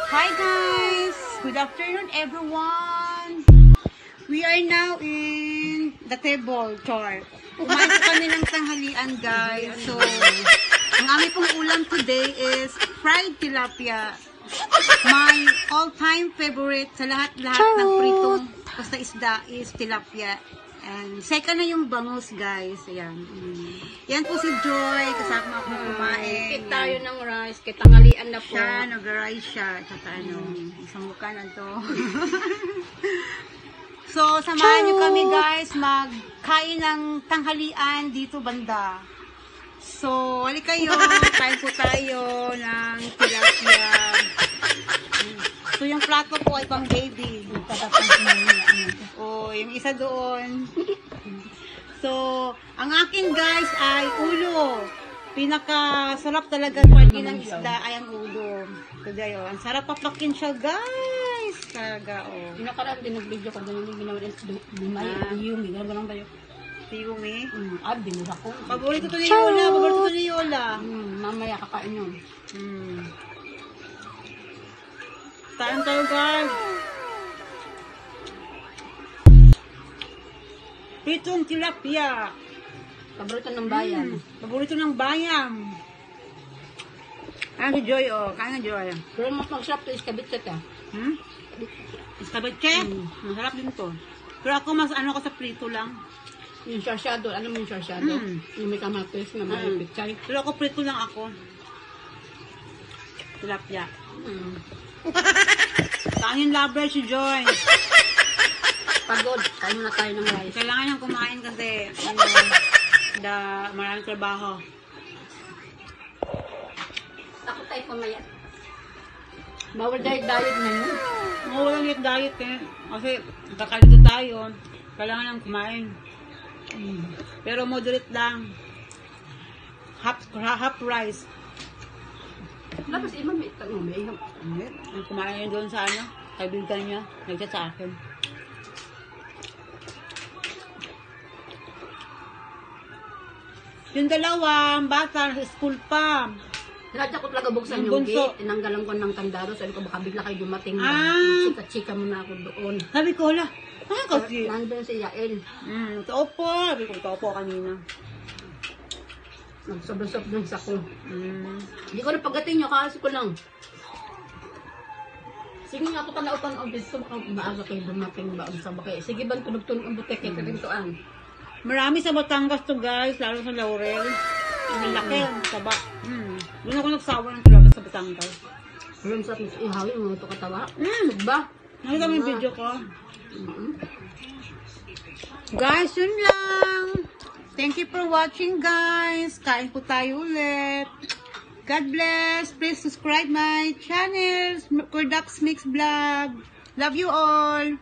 Hi guys! Good afternoon everyone! We are now in the table, char. Kumain po kami ng tanghalian guys. So, ang aming pong ulam today is fried tilapia. My all-time favorite sa lahat-lahat ng pritong basta isda is tilapia. And second na yung bangus guys. Ayan. Yan po si Joy. Kasama ako kumain. Kit tayo ng rice. Kitangalian na po. Siya, nag-rice siya. Tsaka isang mukha na to. So, samahan nyo kami guys magkain ng tanghalian dito banda. So, wali kayo. Kain po tayo ng tilapia. So, yung plato po ay pang baby. Oh, yung isa doon. So, ang akin guys ay ulo. Pinakasarap talaga party ng isda ay ang ulo. Kaya yun. Ang sarap papakin siya guys. Talaga, oh. Pinakaraan din nag-video ko. Ganun yung ginawa rin. Yung ginawa tayo. Tiyumi. Binura ko. Paborito to ni Yola. Paborito to ni Yola. Mamaya kakain yun. Tayo tayo guys. Pitong tilapia. Paborito ng bayan. Paborito ng bayan. Ayan si Joy, oh. Kain na Joy. Pero mas mag-sarap to iskabitset ah. Escabeche? Masarap din to. Pero ako mas ano ko sa prito lang. Yung sarsyado. Alam mo yung sarsyado? Yung may kamatis na may pichay. Pero ako prito lang ako. Tilapia. Kanin lover si Joy. Pagod. Kain muna tayo ng rice. Kailangan niyang kumain kasi maraming trabaho. Ako tayo pamaya. Bawal diet ngayon. Walang diet eh. Kasi kakalito tayo. Kailangan nang kumain. Pero moderate lang. Half rice. Labas ima may tanong. May ihang. Ang kumain yun doon sa kaibigan niya. Nagchat sa akin. Yung dalawang bata sa school pa. Radya ko talaga buksan Yung yung bunso. gate. Tinanggalan ko ng kandado. Sabi ko baka bigla kayo dumating. Chika-chika muna ako doon. Sabi ko, hala. Kasi. Nandun si Yael. Totoo po. Sabi ko, totoo po kanina. Nagsob-sob sa ko. Hindi ko na pagdating nyo. Kasi ko lang. Sige nga ako tanaw-tanaw dito. Baka maaga kayo dumating ba? Sige ba tunog-tunog ang butek kaya karintoan. Marami sa Batangas to guys. Lalo sa Laurel. Ang laki. Taba. Doon ako nagsawa ng tulabas sa Batangas. Alam sa atin, ihawin mo ito katawa. Ba? Nakita mo yung video ko. Guys, yun lang. Thank you for watching guys. Kain po tayo ulit. God bless. Please subscribe my channel. Kurdax Mix Vlog. Love you all.